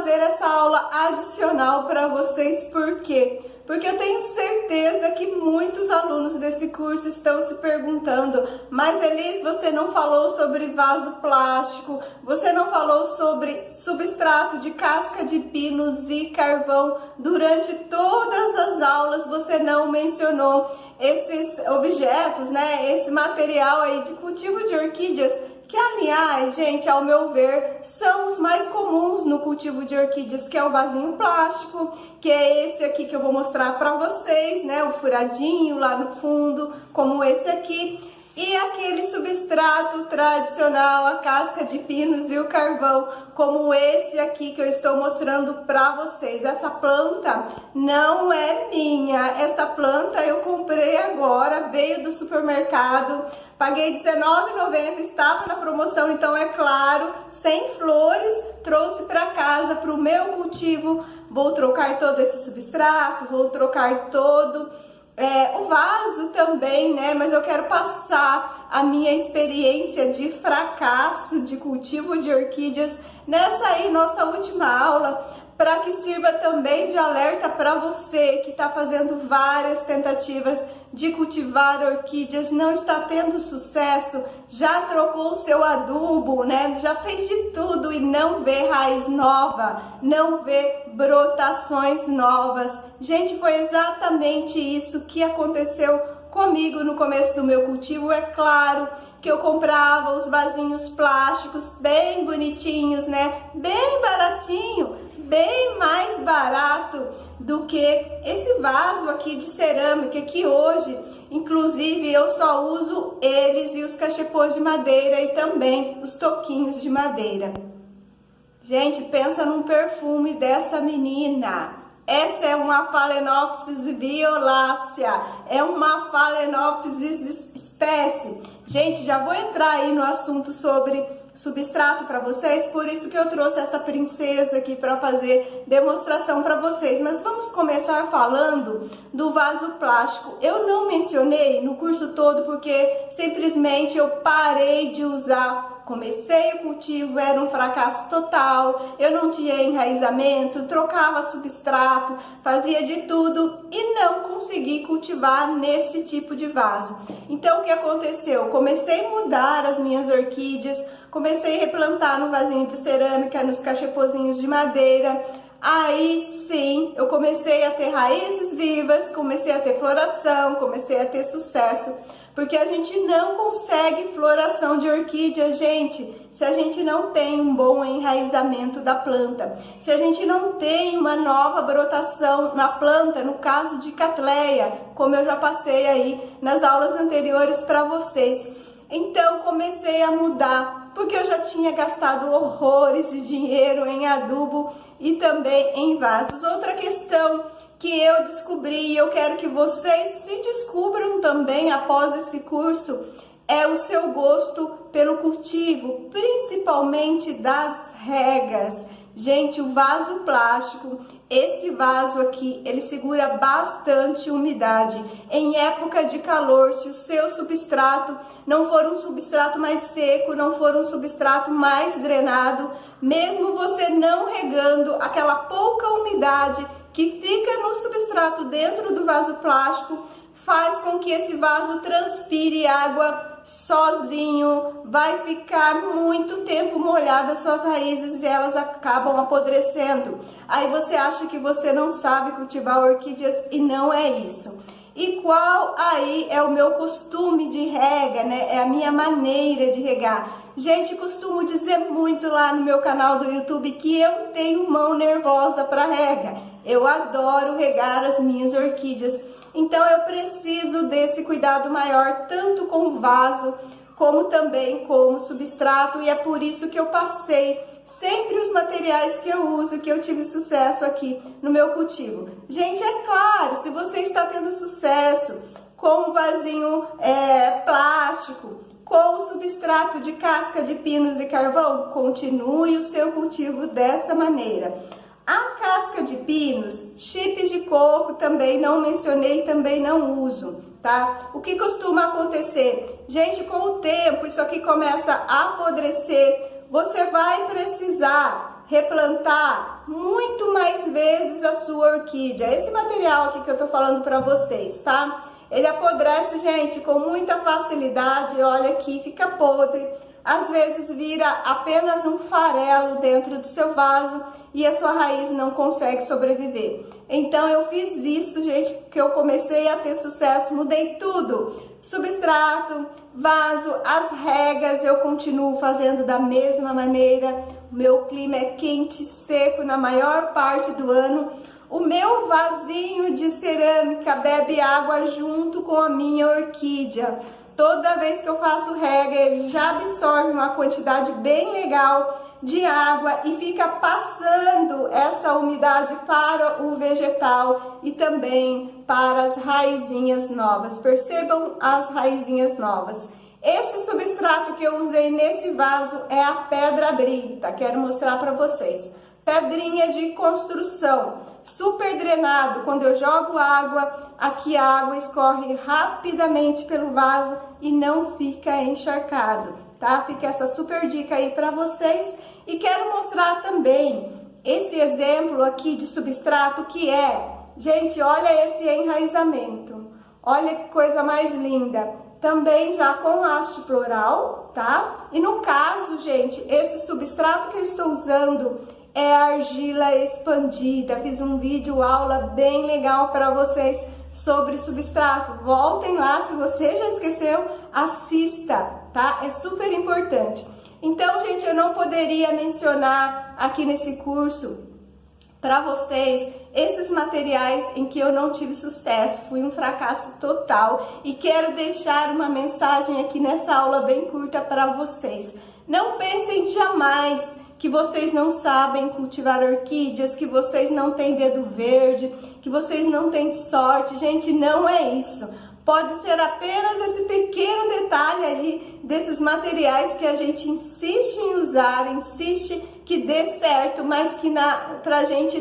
fazer essa aula adicional para vocês, por quê? Porque eu tenho certeza que muitos alunos desse curso estão se perguntando: mas Elis, você não falou sobre vaso plástico, você não falou sobre substrato de casca de pinos e carvão, durante todas as aulas você não mencionou esses objetos, né? Esse material aí de cultivo de orquídeas, que aliás, gente, ao meu ver, são os mais comuns no cultivo de orquídeas, que é o vasinho plástico, que é esse aqui que eu vou mostrar para vocês, né? O furadinho lá no fundo, como esse aqui. E aquele substrato tradicional, a casca de pinos e o carvão, como esse aqui que eu estou mostrando para vocês. Essa planta não é minha, essa planta eu comprei agora, veio do supermercado, paguei R$19,90, estava na promoção, então é claro, sem flores, trouxe para casa, para o meu cultivo. Vou trocar todo esse substrato, vou trocar todo o vaso também, né? Mas eu quero passar a minha experiência de fracasso de cultivo de orquídeas nessa aí nossa última aula, para que sirva também de alerta para você que está fazendo várias tentativas de cultivar orquídeas, não está tendo sucesso, já trocou o seu adubo, né? Já fez de tudo e não vê raiz nova, não vê brotações novas. Gente, foi exatamente isso que aconteceu comigo no começo do meu cultivo. É claro que eu comprava os vasinhos plásticos bem bonitinhos, né? Bem baratinho, bem mais barato do que esse vaso aqui de cerâmica, que hoje, inclusive, eu só uso eles e os cachepôs de madeira e também os toquinhos de madeira. Gente, pensa num perfume dessa menina. Essa é uma Phalaenopsis violacea, é uma Phalaenopsis espécie. Gente, já vou entrar aí no assunto sobre substrato para vocês, por isso que eu trouxe essa princesa aqui para fazer demonstração para vocês. Mas vamos começar falando do vaso plástico. Eu não mencionei no curso todo porque simplesmente eu parei de usar. Comecei o cultivo, era um fracasso total, eu não tinha enraizamento, trocava substrato, fazia de tudo e não consegui cultivar nesse tipo de vaso. Então o que aconteceu? Comecei a mudar as minhas orquídeas, comecei a replantar no vasinho de cerâmica, nos cachepôzinhos de madeira. Aí sim, eu comecei a ter raízes vivas, comecei a ter floração, comecei a ter sucesso. Porque a gente não consegue floração de orquídea, gente, se a gente não tem um bom enraizamento da planta. Se a gente não tem uma nova brotação na planta, no caso de Cattleya, como eu já passei aí nas aulas anteriores para vocês. Então comecei a mudar, porque eu já tinha gastado horrores de dinheiro em adubo e também em vasos. Outra questão que eu descobri e eu quero que vocês se descubram também após esse curso é o seu gosto pelo cultivo, principalmente das regas. Gente, o vaso plástico, esse vaso aqui, ele segura bastante umidade. Em época de calor, se o seu substrato não for um substrato mais seco, não for um substrato mais drenado, mesmo você não regando, aquela pouca umidade que fica no substrato dentro do vaso plástico faz com que esse vaso transpire água sozinho, vai ficar muito tempo molhada as suas raízes e elas acabam apodrecendo. Aí você acha que você não sabe cultivar orquídeas e não é isso. E qual aí é o meu costume de rega, né? É a minha maneira de regar. Gente, costumo dizer muito lá no meu canal do YouTube que eu tenho mão nervosa para rega. Eu adoro regar as minhas orquídeas. Então eu preciso desse cuidado maior, tanto com o vaso, como também com o substrato. E é por isso que eu passei sempre os materiais que eu uso, que eu tive sucesso aqui no meu cultivo. Gente, é claro, se você está tendo sucesso com o vasinho plástico, com o substrato de casca de pinos e carvão, continue o seu cultivo dessa maneira. A casca de pinos, chips de coco também não mencionei, também não uso, tá? O que costuma acontecer? Gente, com o tempo isso aqui começa a apodrecer, você vai precisar replantar muito mais vezes a sua orquídea. Esse material aqui que eu tô falando para vocês, tá? Ele apodrece, gente, com muita facilidade. Olha aqui, fica podre. Às vezes vira apenas um farelo dentro do seu vaso e a sua raiz não consegue sobreviver. Então eu fiz isso, gente, porque eu comecei a ter sucesso, mudei tudo. Substrato, vaso, as regas eu continuo fazendo da mesma maneira. O meu clima é quente, seco na maior parte do ano. O meu vasinho de cerâmica bebe água junto com a minha orquídea. Toda vez que eu faço rega, ele já absorve uma quantidade bem legal de água e fica passando essa umidade para o vegetal e também para as raizinhas novas. Percebam as raizinhas novas. Esse substrato que eu usei nesse vaso é a pedra brita. Quero mostrar para vocês. Pedrinha de construção, super drenado. Quando eu jogo água, aqui a água escorre rapidamente pelo vaso e não fica encharcado, tá? Fica essa super dica aí para vocês. E quero mostrar também esse exemplo aqui de substrato que é, gente, olha esse enraizamento. Olha que coisa mais linda. Também já com haste floral, tá? E no caso, gente, esse substrato que eu estou usando é argila expandida. Fiz um vídeo aula bem legal para vocês sobre substrato. Voltem lá, se você já esqueceu, assista, tá? É super importante. Então, gente, eu não poderia mencionar aqui nesse curso para vocês esses materiais em que eu não tive sucesso, fui um fracasso total e quero deixar uma mensagem aqui nessa aula bem curta para vocês. Não pensem jamais que vocês não sabem cultivar orquídeas, que vocês não têm dedo verde, que vocês não têm sorte. Gente, não é isso. Pode ser apenas esse pequeno detalhe aí desses materiais que a gente insiste em usar, insiste que dê certo, mas que a gente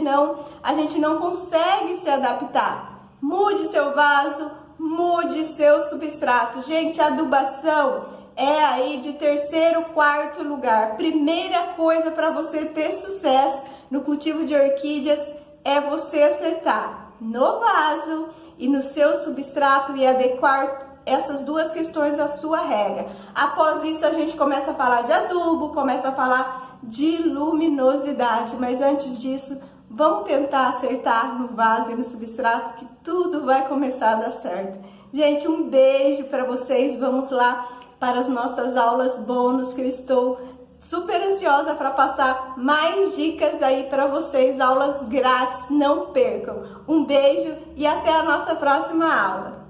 não consegue se adaptar. Mude seu vaso, mude seu substrato. Gente, adubação é aí de terceiro, quarto lugar. Primeira coisa para você ter sucesso no cultivo de orquídeas é você acertar no vaso e no seu substrato e adequar essas duas questões à sua rega. Após isso, a gente começa a falar de adubo, começa a falar de luminosidade, mas antes disso, vamos tentar acertar no vaso e no substrato que tudo vai começar a dar certo. Gente, um beijo para vocês. Vamos lá para as nossas aulas bônus, que eu estou super ansiosa para passar mais dicas aí para vocês, aulas grátis, não percam. Um beijo e até a nossa próxima aula.